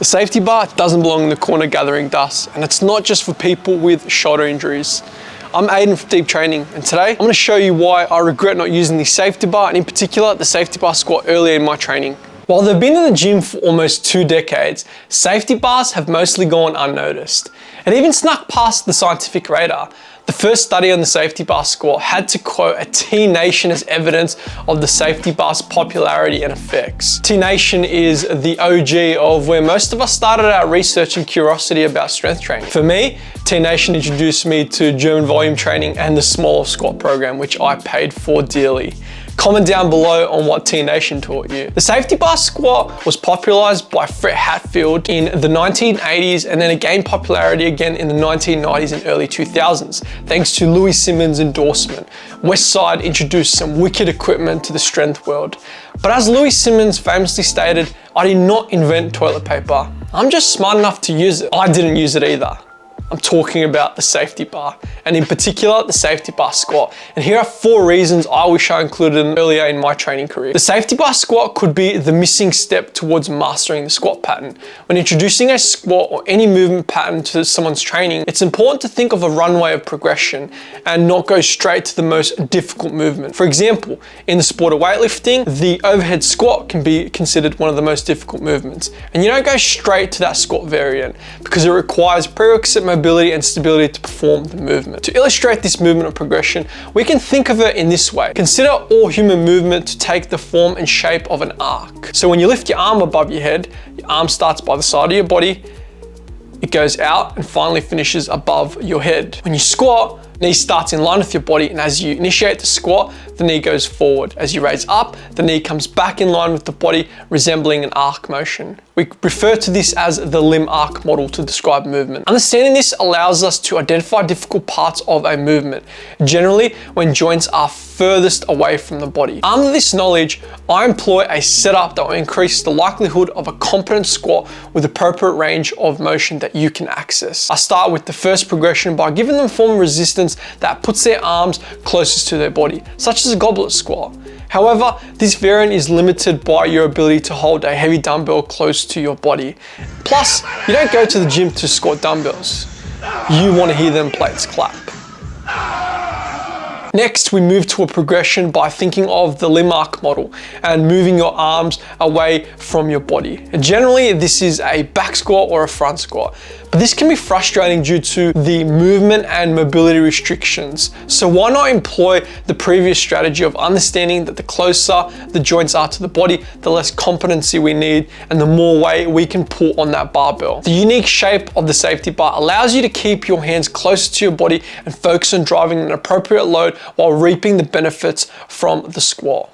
The safety bar doesn't belong in the corner gathering dust, and it's not just for people with shoulder injuries. I'm Aiden from Deep Training, and today I'm going to show you why I regret not using the safety bar, and in particular the safety bar squat earlier in my training. While they've been in the gym for almost 2 decades, safety bars have mostly gone unnoticed. It even snuck past the scientific radar. The first study on the safety bar squat had to quote a T-Nation as evidence of the safety bar's popularity and effects. T-Nation is the OG of where most of us started our research and curiosity about strength training. For me, T-Nation introduced me to German volume training and the small squat program, which I paid for dearly. Comment down below on what T-Nation taught you. The safety bar squat was popularized by Fred Hatfield in the 1980s, and then it gained popularity again in the 1990s and early 2000s, thanks to Louis Simmons' endorsement. Westside introduced some wicked equipment to the strength world. But as Louis Simmons famously stated, I did not invent toilet paper. I'm just smart enough to use it. I didn't use it either. I'm talking about the safety bar, and in particular, the safety bar squat. And here are 4 reasons I wish I included them earlier in my training career. The safety bar squat could be the missing step towards mastering the squat pattern. When introducing a squat or any movement pattern to someone's training, it's important to think of a runway of progression and not go straight to the most difficult movement. For example, in the sport of weightlifting, the overhead squat can be considered one of the most difficult movements. And you don't go straight to that squat variant because it requires prerequisite mobility and stability to perform the movement. To illustrate this movement of progression, we can think of it in this way. Consider all human movement to take the form and shape of an arc. So when you lift your arm above your head, your arm starts by the side of your body, it goes out and finally finishes above your head. When you squat, knee starts in line with your body, and as you initiate the squat, the knee goes forward. As you raise up, the knee comes back in line with the body, resembling an arc motion. We refer to this as the limb arc model to describe movement. Understanding this allows us to identify difficult parts of a movement, generally when joints are furthest away from the body. Armed with this knowledge, I employ a setup that will increase the likelihood of a competent squat with appropriate range of motion that you can access. I start with the first progression by giving them a form of resistance that puts their arms closest to their body, such as a goblet squat. However, this variant is limited by your ability to hold a heavy dumbbell close to your body. Plus, you don't go to the gym to squat dumbbells. You want to hear them plates clap. Next, we move to a progression by thinking of the limb arc model and moving your arms away from your body. Generally, this is a back squat or a front squat, but this can be frustrating due to the movement and mobility restrictions. So why not employ the previous strategy of understanding that the closer the joints are to the body, the less competency we need and the more weight we can pull on that barbell. The unique shape of the safety bar allows you to keep your hands closer to your body and focus on driving an appropriate load while reaping the benefits from the squat.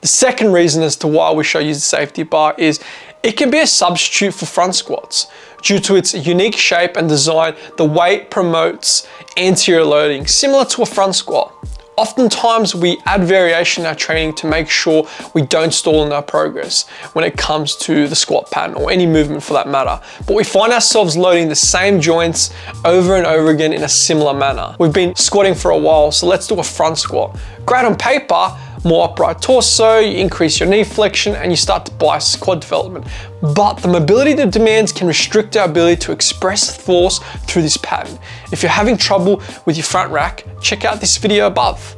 The second reason as to why we should use the safety bar is it can be a substitute for front squats. Due to its unique shape and design, the weight promotes anterior loading, similar to a front squat. Oftentimes, we add variation in our training to make sure we don't stall in our progress when it comes to the squat pattern or any movement for that matter. But we find ourselves loading the same joints over and over again in a similar manner. We've been squatting for a while, so let's do a front squat. Great on paper, more upright torso, you increase your knee flexion and you start to bias quad development. But the mobility it demands can restrict our ability to express force through this pattern. If you're having trouble with your front rack, check out this video above.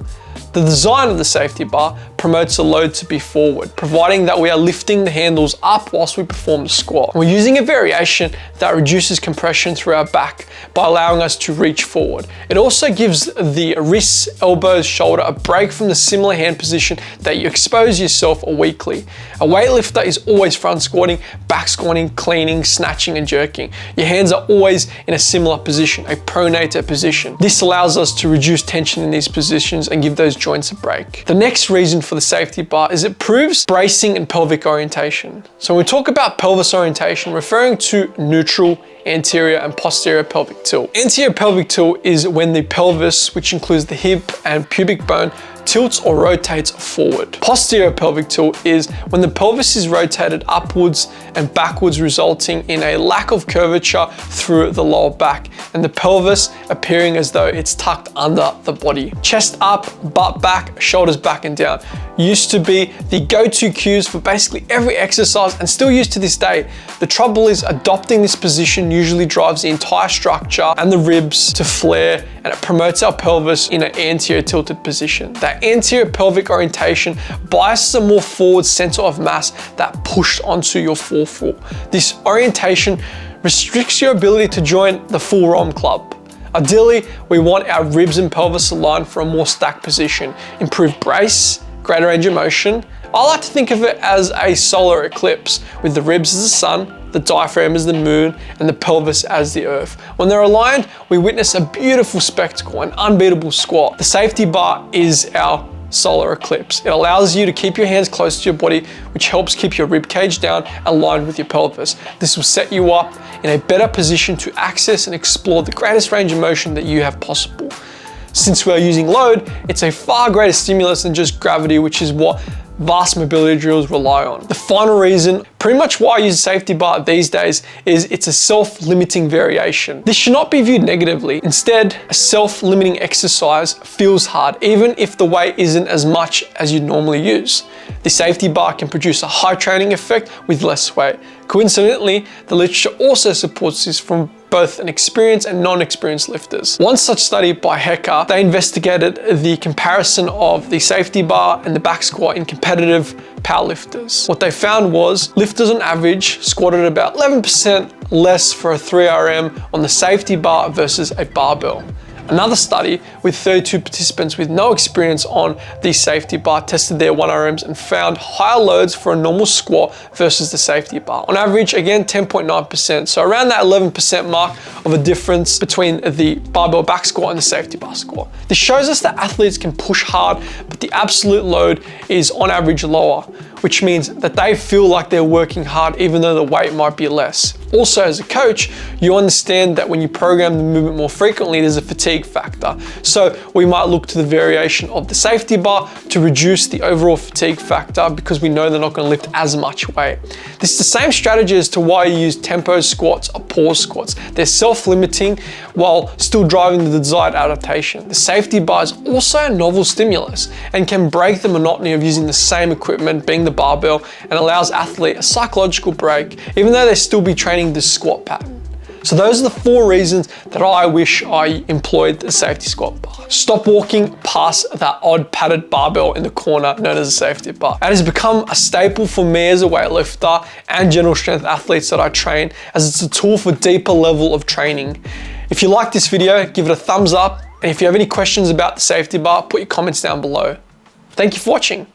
The design of the safety bar promotes the load to be forward, providing that we are lifting the handles up whilst we perform the squat. We're using a variation that reduces compression through our back by allowing us to reach forward. It also gives the wrists, elbows, shoulder a break from the similar hand position that you expose yourself weekly. A weightlifter is always front squatting, back squatting, cleaning, snatching, and jerking. Your hands are always in a similar position, a pronator position. This allows us to reduce tension in these positions and give those joints a break. The next reason for the safety bar is it proves bracing and pelvic orientation. So when we talk about pelvis orientation, referring to neutral, anterior, and posterior pelvic tilt. Anterior pelvic tilt is when the pelvis, which includes the hip and pubic bone, tilts or rotates forward. Posterior pelvic tilt is when the pelvis is rotated upwards and backwards, resulting in a lack of curvature through the lower back, and the pelvis appearing as though it's tucked under the body. Chest up, butt back, shoulders back and down used to be the go-to cues for basically every exercise, and still used to this day. The trouble is, adopting this position usually drives the entire structure and the ribs to flare, and it promotes our pelvis in an anterior tilted position. That anterior pelvic orientation biases a more forward center of mass that pushed onto your forefoot. This orientation restricts your ability to join the full ROM club. Ideally, we want our ribs and pelvis aligned for a more stacked position, improved brace, greater range of motion. I like to think of it as a solar eclipse, with the ribs as the sun, the diaphragm as the moon, and the pelvis as the earth. When they're aligned, we witness a beautiful spectacle, an unbeatable squat. The safety bar is our solar eclipse. It allows you to keep your hands close to your body, which helps keep your rib cage down, aligned with your pelvis. This will set you up in a better position to access and explore the greatest range of motion that you have possible. Since we are using load, it's a far greater stimulus than just gravity, which is what vast mobility drills rely on. The final reason, pretty much why I use a safety bar these days, is it's a self-limiting variation. This should not be viewed negatively. Instead, a self-limiting exercise feels hard, even if the weight isn't as much as you'd normally use. The safety bar can produce a high training effect with less weight. Coincidentally, the literature also supports this from both an experienced and non-experienced lifters. One such study by Hecker, they investigated the comparison of the safety bar and the back squat in competitive powerlifters. What they found was lifters on average squatted about 11% less for a 3RM on the safety bar versus a barbell. Another study with 32 participants with no experience on the safety bar tested their 1RMs and found higher loads for a normal squat versus the safety bar. On average, again, 10.9%. So around that 11% mark of a difference between the barbell back squat and the safety bar squat. This shows us that athletes can push hard, but the absolute load is on average lower, which means that they feel like they're working hard even though the weight might be less. Also, as a coach, you understand that when you program the movement more frequently, there's a fatigue factor. So we might look to the variation of the safety bar to reduce the overall fatigue factor, because we know they're not going to lift as much weight. This is the same strategy as to why you use tempo squats or pause squats. They're self-limiting while still driving the desired adaptation. The safety bar is also a novel stimulus and can break the monotony of using the same equipment, being the barbell, and allows athlete a psychological break, even though they still be training this squat pattern. So those are the 4 reasons that I wish I employed the safety squat bar. Stop walking past that odd padded barbell in the corner known as a safety bar. It has become a staple for me as a weightlifter and general strength athletes that I train, as it's a tool for deeper level of training. If you like this video, give it a thumbs up, and if you have any questions about the safety bar, put your comments down below. Thank you for watching.